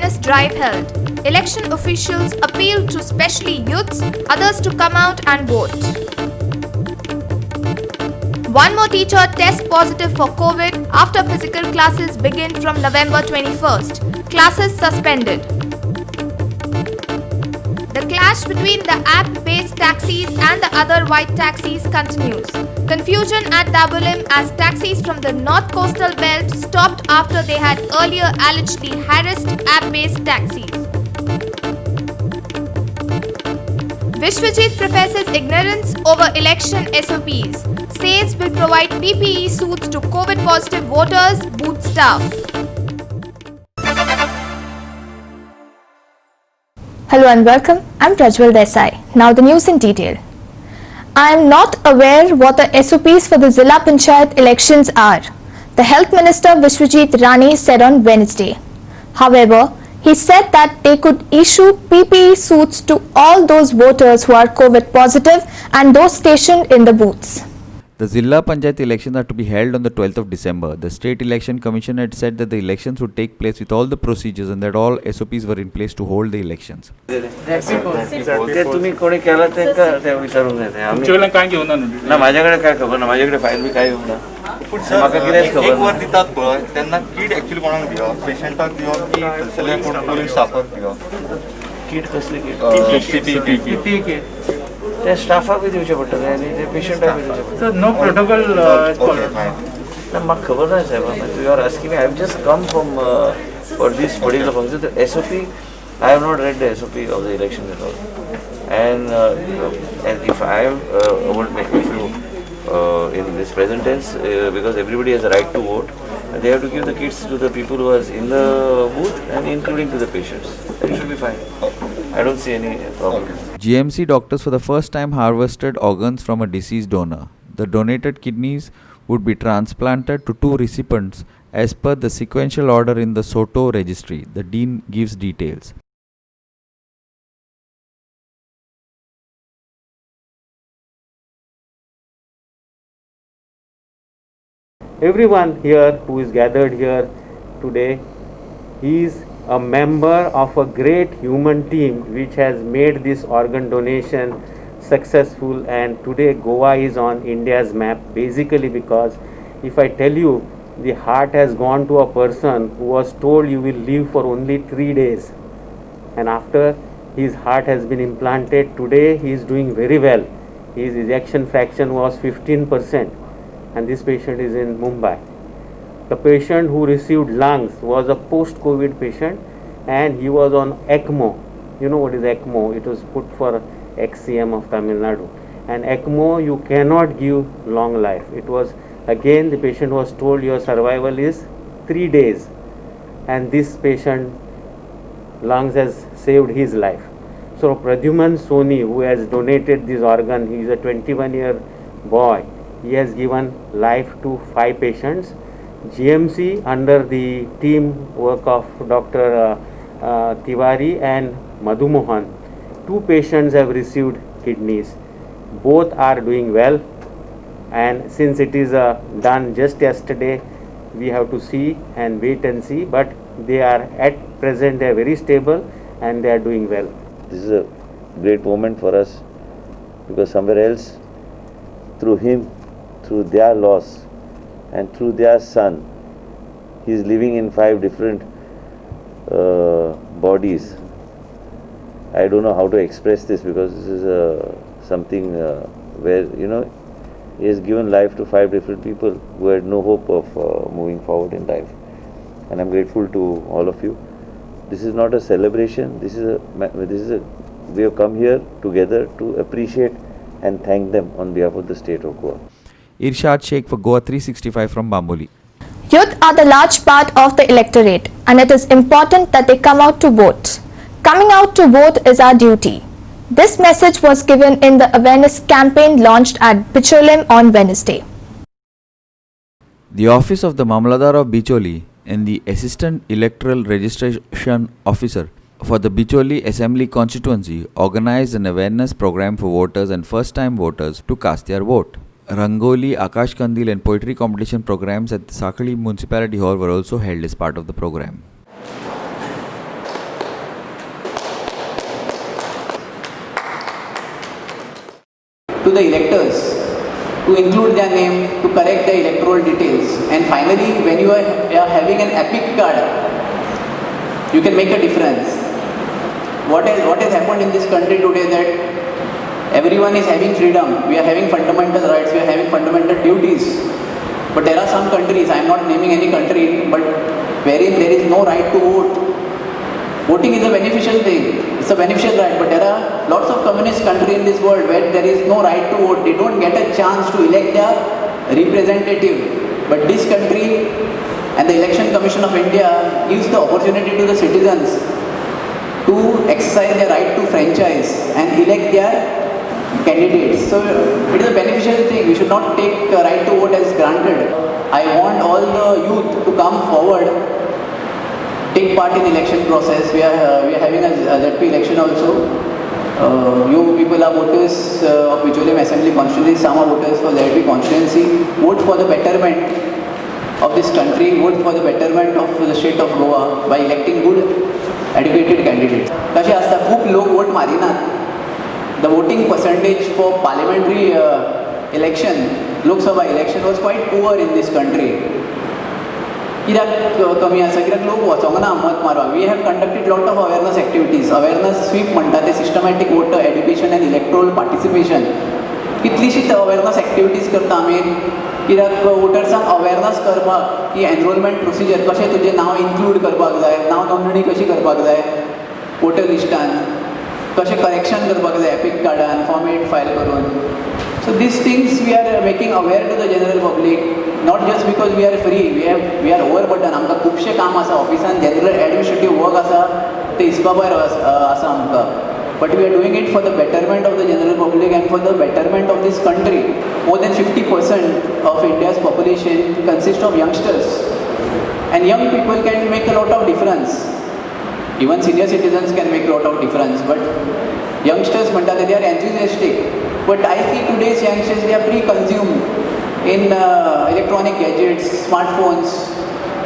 awareness drive held. Election officials appealed to especially youths, others to come out and vote. One more teacher tests positive for COVID after physical classes begin from November 21st. Classes suspended. The clash between the app-based taxis and the other white taxis continues. Confusion at BULLETIN as taxis from the North Coastal Belt stopped after they had earlier allegedly harassed app-based taxis. Vishwajit professes ignorance over election SOPs. Says will provide PPE suits to COVID-positive voters, booth staff. Hello and welcome. I'm Prajwal Desai. Now the news in detail. I am not aware what the SOPs for the Zilla Panchayat elections are, the Health Minister Vishwajit Rane said on Wednesday. However, he said that they could issue PPE suits to all those voters who are COVID positive and those stationed in the booths. The Zilla Panchayat elections are to be held on the 12th of December. The State Election Commission had said that the elections would take place with all the procedures and that all SOPs were in place to hold the elections. तुम्ही कोणी केला ते विचारून घेते आम्ही काय घेऊन आणून ना माझ्याकडे काय खबर ना माझ्याकडे फाईल बी काय येऊ ना म्हाका कितेंच खबर एक वर दितात पळय त्यांना किट एक्चुअली कोणाक दियो पेशंटाक दियो की थंयसरल्या पोलीस स्टाफाक दियो किट कसली किट किटी किट त्या स्टाफाक बी दिवचे पडटले आनी ते पेशंटाक बी दिवचे पडटले सो नो प्रोटोकॉल ना म्हाका खबर ना साहेब you are asking me I have just come from for this particular function the SOP I have not read the SOP of the election at all, and if I would make you in this present tense, because everybody has a right to vote, they have to give the kits to the people who are in the booth and including to the patients. That should be fine. I don't see any problem. GMC doctors for the first time harvested organs from a deceased donor. The donated kidneys would be transplanted to two recipients as per the sequential order in the SOTO registry. The Dean gives details. Everyone here who is gathered here today is a member of a great human team which has made this organ donation successful, and today Goa is on India's map basically because if I tell you the heart has gone to a person who was told you will live for only 3 days, and after his heart has been implanted, today he is doing very well. His ejection fraction was 15%. And this patient is in Mumbai. The patient who received lungs was a post-COVID patient and he was on ECMO. You know what is ECMO? It was put for ex-CM of Tamil Nadu. And ECMO you cannot give long life. It was again the patient was told your survival is 3 days, and this patient lungs has saved his life. So Pradyuman Soni, who has donated this organ, he is a 21-year boy. He has given life to 5 patients. GMC under the team work of Dr. Tiwari and Madhu Mohan, 2 patients have received kidneys. Both are doing well, and since it is done just yesterday, we have to see and wait and see, but they are at present they are very stable and they are doing well. This is a great moment for us because somewhere else, through him, through their loss and through their son, he is living in 5 different bodies. I don't know how to express this because this is something where he has given life to 5 different people who had no hope of moving forward in life, and I'm grateful to all of you. This is not a celebration. This is a we have come here together to appreciate and thank them on behalf of the state of Goa. Irshad Sheikh for Goa 365 from Bamboli. Youth are the large part of the electorate, and it is important that they come out to vote. Coming out to vote is our duty. This message was given in the awareness campaign launched at Bicholim on Wednesday. The office of the Mamladar of Bicholi and the Assistant Electoral Registration Officer for the Bicholi Assembly constituency organized an awareness program for voters and first-time voters to cast their vote. Rangoli, Akash Kandil and poetry competition programs at the Sakali Municipality Hall were also held as part of the program. to the electors to include their name, to correct their electoral details. And finally, when you are having an epic card, you can make a difference. What has happened in this country today that everyone is having freedom, we are having fundamental rights, we are having fundamental duties. But there are some countries, I am not naming any country, but wherein there is no right to vote. Voting is a beneficial thing, it's a beneficial right, but there are lots of communist countries in this world where there is no right to vote. They don't get a chance to elect their representative. But this country and the Election Commission of India gives the opportunity to the citizens to exercise their right to franchise and elect their candidates. So it is a beneficial thing. We should not take the right to vote as granted. I want all the youth to come forward, take part in election process. We are having a ZP election also. You people are voters of Bicholi Assembly constituency, some are voters for ZP constituency. Vote for the betterment of this country, vote for the betterment of the state of Goa by electing good, educated candidates. कशें आसता खूब लोक vote मारिनात. The voting percentage for parliamentary election, Lok Sabha election was quite poor in this country. कित्याक कमी आसा कित्याक लोक वचोंक ना मत मारपाक. We have conducted lot of awareness activities. Awareness sweep म्हणटा ते systematic voter education and electoral participation. कितलीशीच awareness activities करता आमी कित्याक वोटर्सांक अवेरनस करपाक की एनरोलमेंट प्रोसिजर कशें तुजें नांव इन्क्लूड करपाक जाय, नांव नोंदणी कशी करपाक जाय वोटर लिस्टान, कशें करेक्शन करपाक जाय एपिक कार्डान फॉर्मेट फायल करून. So these things we are making aware to the general public, not just because we are free, we are over burden. आमकां खुबशें काम आसा ऑफिसान, जनरल एडमिनिस्ट्रेटीव वर्क आसा ते हिसपा भायर आसा आमकां. But we are doing it for the betterment of the general public and for the betterment of this country. More than 50% of India's population consists of youngsters. And young people can make a lot of difference. Even senior citizens can make a lot of difference. But youngsters, they are enthusiastic. But I see today's youngsters, they are pre-consumed in electronic gadgets, smartphones,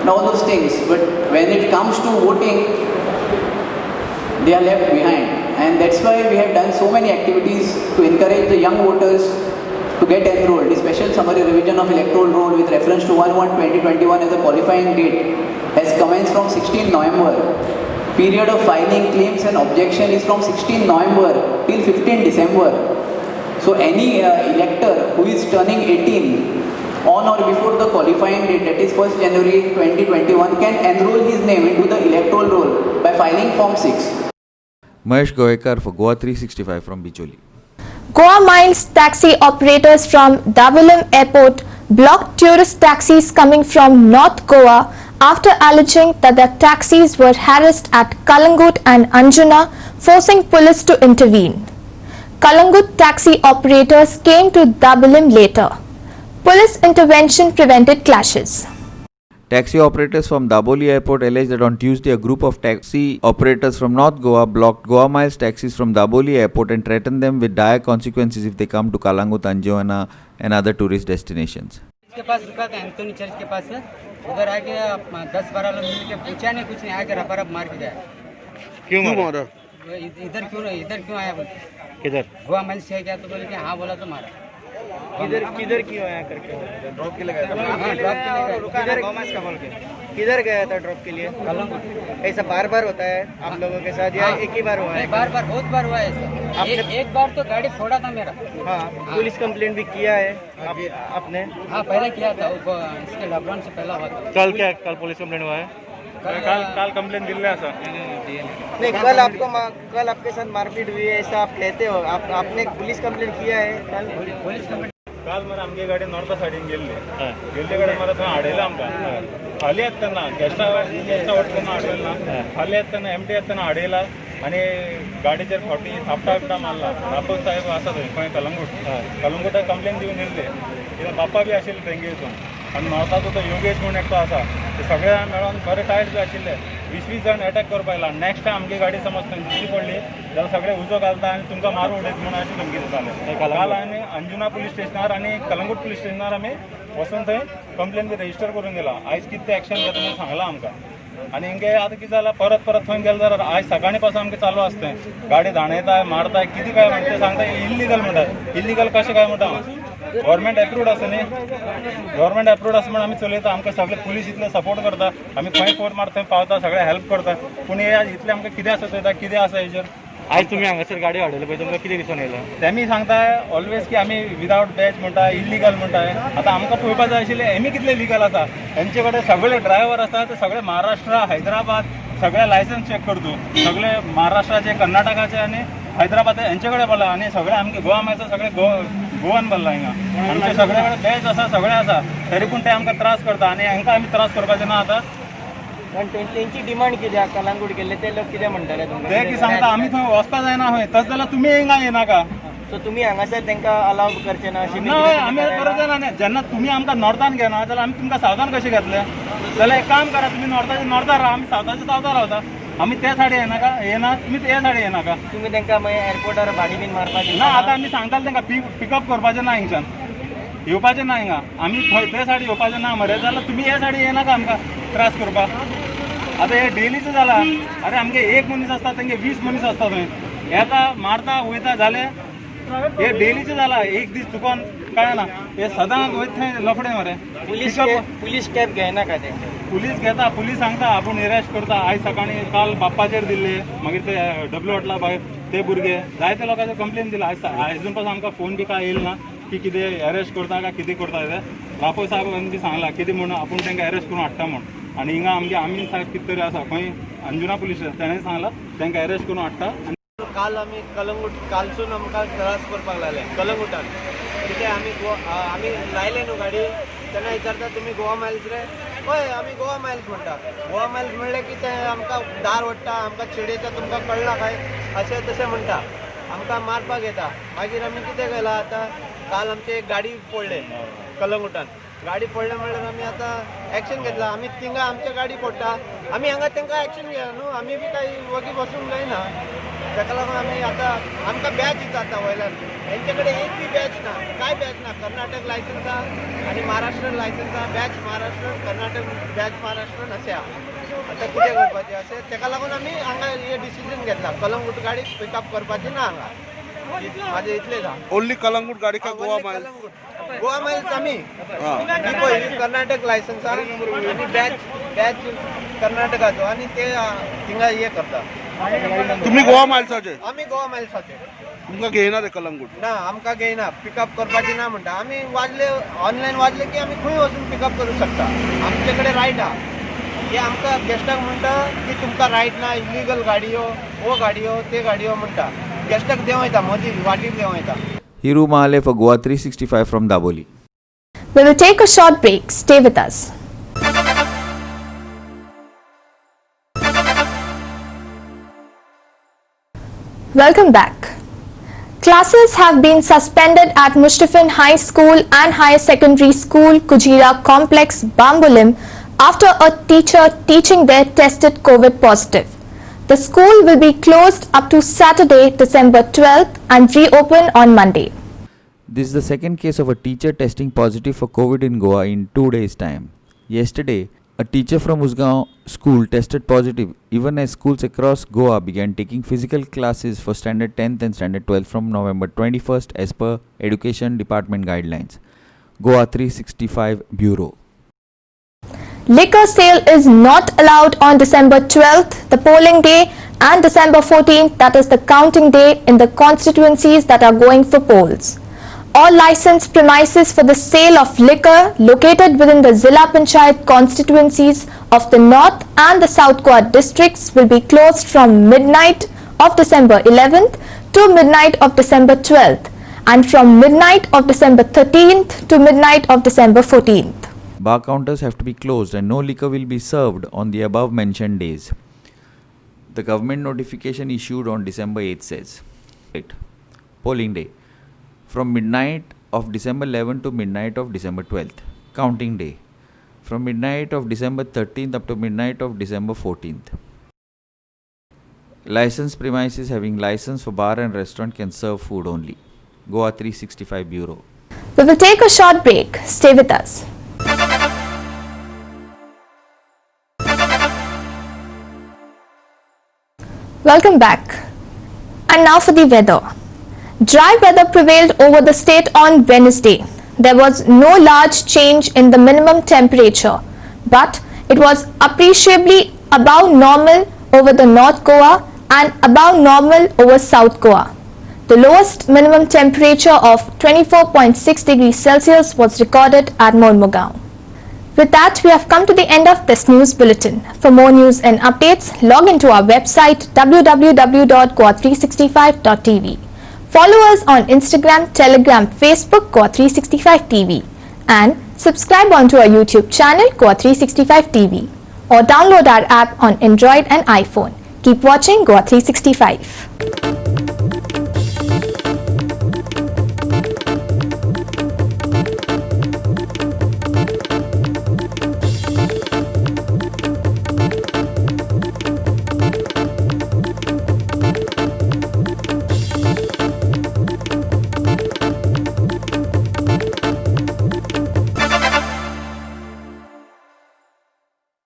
and all those things. But when it comes to voting, they are left behind. And that's why we have done so many activities to encourage the young voters to get enrolled. The special summary revision of electoral roll with reference to 1/1/2021 as a qualifying date has commenced from 16 November. Period of filing claims and objection is from 16 November till 15 December. So any elector who is turning 18 on or before the qualifying date, that is 1st January 2021, can enroll his name into the electoral roll by filing Form 6. Mahesh Goekar for Goa 365 from Bicholi. Goa Miles taxi operators from Dabolim Airport blocked tourist taxis coming from North Goa after alleging that the taxis were harassed at Kalangut and Anjuna, forcing police to intervene. Kalangut taxi operators came to Dabolim later. Police intervention prevented clashes. Taxi operators from Daboli Airport alleged that on Tuesday a group of taxi operators from North Goa blocked Goa Miles taxis from Daboli Airport and threatened them with dire consequences if they come to Kalangut, Anjuna and other tourist destinations. के पास रुका था Anthony church के पास, उधर आके 10-12 लोग मिल के पूछा नहीं कुछ नहीं, आके रपा मार के गया. क्यों मारा? इधर क्यों आया बोलते. किधर? गोवा माइल से क्या तो बोले कि हाँ बोला तो मारा. किधर क्यों आया करके? ड्रॉप के लिए गया था. हाँ ड्रॉप के लिए रुका ना गोवा माइल का बोल के. किधर गया था ड्रॉप के लिए? कलंगुट. ऐसा बार-बार होता है आप लोगों के साथ या एक ही बार हुआ है? बार बहुत बार हुआ है ऐसा. एक बार तो गाड़ी छोड़ा था मेरा. हाँ, पुलिस कंप्लेंट भी किया है आपने? हाँ पहले किया था, इसके लॉकडाउन से पहला हुआ था. कल पुलिस कंप्लेंट हुआ है? काल कंप्लेंट दिल सर. नहीं कल आपके साथ मारपीट हुई है ऐसा आप कहते हो, आपने पुलिस कंप्लेंट किया है कल? पुलिस कंप्लेंट काल मरे आमगे गाडी नॉर्थ सायडीन गेल्ले गाडी मरे थंय हाडयला आमकां. फाल्यां येतना गेस्टा वटतना हाडयला ना, फाल्यां येतना एमटी येतना हाडयला आनी गाडीचेर फावटी थापटा मारला. रापक साहेब आसा थंय खंय कलंगुटाक कंप्लेन दिवन येयल्ले. कित्याक बापा बी आशिल्ले तेंगे हितून आनी नॉर्थाचो तो योगेश म्हणून एकटो आसा, ते सगळे जाण मेळोन बरे टायट बी आशिल्ले. 20-20 जाण अटॅक करपा आयला. नेक्स्ट टायम आमगे गाडी समज थंय दिश्टी पडली जाल्यार सगळे उजो घालता आनी तुमकां मारून उडयता म्हणून अशी धमकी दिताले. काल आमी अंजुना पुलीस स्टेशनार आनी कलंगूट पुलीस स्टेशनार आमी वचून थंय कंप्लेन बी रजिस्टर करून दिला. आयज कितें एक्शन घेता म्हणून सांगलां आमकां. आणि हिंगे आता किती झाला परत थंय गेलं जाल्यार आज सकाळी पासून आमगे चालू असते गाडी धाणयताय मारताय किती काय म्हणते ते सांगता इल्लिगल म्हणतात इल्लिगल कशें काय म्हणटा गव्हर्मेंट अप्रूव्ड आसा न्ही गव्हर्मेंट अप्रूव्ड आसा म्हणून आमी चलयता आमकां सगळे पुलीस इतले सपोर्ट करता आमी खंय फोन मार थंय पावता सगळे हेल्प करता पूण हे इतले आमकां कितें आसा चलयता कितें आसा हेजेर आज तुम्ही हांगासर गाडी हाडयले पळय तुमकां कितें दिसून येयला तेमी सांगताय ऑलवेज की आमी विदाउट बॅच म्हणटा इल्लिगल म्हणटाय आतां आमकां पळोवपाक जाय आशिल्लें हेमी कितले लिगल आसा हेंचे कडेन सगळे ड्रायव्हर आसा ते सगळे महाराष्ट्र हैदराबाद सगळे लायसन्स चॅक करतो सगळे महाराष्ट्राचे कर्नाटकाचे आनी हैदराबाद हेंचे कडेन बोला आनी सगळे आमगे गोवा मायचा सगळे गोवन बोल्ला हिंगा आमचे सगळे कडेन बॅच आसा सगळे आसा तरी पूण ते आमकां त्रास करता आनी हांकां आमी त्रास करपाचे ना आतां पण तेंची डिमांड कित्याक कलंगूट गेले ते लोक कितें म्हणटाले तुमकां ते की सांगता आमी थंय वचपा जायना खंय तस जाल्यार तुमी हिंगा येनाका सो तुमी हांगासर तांकां अलाव करचे ना अशी ना आमी करचे ना जेन्ना तुमी आमकां नॉर्थान घेना जाल्यार आमी तुमकां सावथान कशें घेतले जाल्यार एक काम करा तुमी नॉर्थाचे नॉर्थार राहा आमी सावथाचे सावथार रावता आमी ते सायडी येनाका येना तुमी ते सायडी येनाका तुमी तांकां मागीर एअरपोर्टार भाडी बीन मारपाची ना आतां आमी सांगताले तांकां पिकअप करपाचें ना हिंगच्यान येवपाचें ना हिंगा आमी थंय ते सायडी येवपाचें ना मरे जाल्यार तुमी हे सायडी येनाका आमकां त्रास करपाक आतां हे डेलीचं जाला अरे आमगे एक मनीस आसता तेंगे 20 मनीस आसता थंय येता मारता वयता जाले हे डेलीचं जाला एक दीस चुकोन काय ना हे सदांच वयता थंय लफडे मरे पुलीस कॅब घेयना का ते पुलीस घेता पुलीस सांगता आपूण अरेस्ट करता आयज सकाळी काल बाप्पाचेर दिल्ले मागीर ते डब्ल्यू हॉटला भायर ते भुरगे जायते लोकांचे कंप्लेन दिला आयजून पासून आमकां फोन बी काय येयल ना की कितें अरेस्ट करता काय कितें करता ते बापू साहेबांनी बी सांगला कितें म्हणून आपूण तांकां अरेस्ट करून हाडटा म्हण आनी हिंगा आमगे आमी साहेब कितें तरी आसा खंय अंजुना पुलीस ताणें सांगला तांकां अरेस्ट करून हाडटा काल आमी कलंगूट कालसून आमकां त्रास करपाक लागले कलंगूटान कितें आमी लायले न्हू गाडी तेन्ना विचारता तुमी गोवा मायल्स रे हय आमी गोवा मायल्स म्हणटा गोवा मायल्स म्हणलें की ते आमकां दार ओडटा आमकां चिडयता तुमकां कळना काय अशें तशें म्हणटा आमकां मारपाक येता मागीर आमी कितें केलां आतां काल आमची एक गाडी फोडले कलंगूटान गाडी फोडले म्हणल्यार आमी आतां एक्शन घेतला आमी थिंगा आमच्या गाडी फोडटा आमी हांगा तांकां एक्शन घेया न्हू आमी बी काही वगी बसूंक जायना ताका लागून आमी आतां आमकां बॅच दिता आतां वयल्यान हेंचे कडेन एक बी बॅच ना काय बॅच ना कर्नाटक लायसन्स आहा आनी महाराष्ट्र लायसन्स आहा बॅच महाराष्ट्र कर्नाटक बॅच महाराष्ट्र अशें आहा आतां कितें करपाचें अशें ताका लागून आमी हांगा हे डिसिजन घेतला कलंगूट गाडी पिकअप करपाची ना हांगा माझे इतले जा ओनली कलंगूट गाडी का गोवा माइल्स गोवा माइल्स आमी पळय कर्नाटक लायसन्स आहा आनी बॅच कर्नाटकाचो आनी ते थिंगा हे करता तुम्ही गोवा माइल्साचे आमी गोवा माइल्साचे तुमकां घेयना ते कलंगूट ना आमकां घेयना पिकअप करपाची ना म्हणटा आमी वाजले ऑनलायन वाजले की आमी खंय वचून पिकअप करूं शकता आमचे कडेन रायट आहा हे आमकां गेस्टाक म्हणटा की तुमकां रायट ना इलिगल गाडयो वो गाडयो ते गाडयो म्हणटा गेस्टाक देंव येता मदीं वाटीर देंव येता Hiru Mahale for Goa 365 from Daboli. We will take a short break. Stay with us. Welcome back. Classes have been suspended at Mushtafin High School and Higher Secondary School, Kujira Complex, Bambolim, after a teacher teaching there tested COVID positive. The school will be closed up to Saturday, December 12th and reopen on Monday. This is the second case of a teacher testing positive for COVID in Goa in 2 days' time. Yesterday, a teacher from Usgaon school tested positive even as schools across Goa began taking physical classes for Standard 10th and Standard 12th from November 21st as per Education Department guidelines. Goa 365 Bureau. Liquor sale is not allowed on December 12th, the polling day, and December 14th, that is the counting day, in the constituencies that are going for polls. All licensed premises for the sale of liquor located within the Zilla Panchayat constituencies of the North and the South Goa districts will be closed from midnight of December 11th to midnight of December 12th, and from midnight of December 13th to midnight of December 14th. Bar counters have to be closed and no liquor will be served on the above mentioned days. The government notification issued on December 8th says, polling day from midnight of December 11th to midnight of December 12th. Counting day from midnight of December 13th up to midnight of December 14th. Licensed premises having license for bar and restaurant can serve food only. Goa 365 Bureau. We will take a short break. Stay with us. Welcome back. And now for the weather. Dry weather prevailed over the state on Wednesday. There was no large change in the minimum temperature, but it was appreciably above normal over the North Goa and above normal over South Goa. The lowest minimum temperature of 24.6 degrees Celsius was recorded at Mormugaon. With that, we have come to the end of this news bulletin. For more news and updates, log into our website www.goa365.tv. Follow us on Instagram, Telegram, Facebook, Goa365 TV, and subscribe onto our YouTube channel, Goa365 TV, or download our app on Android and iPhone. Keep watching Goa365.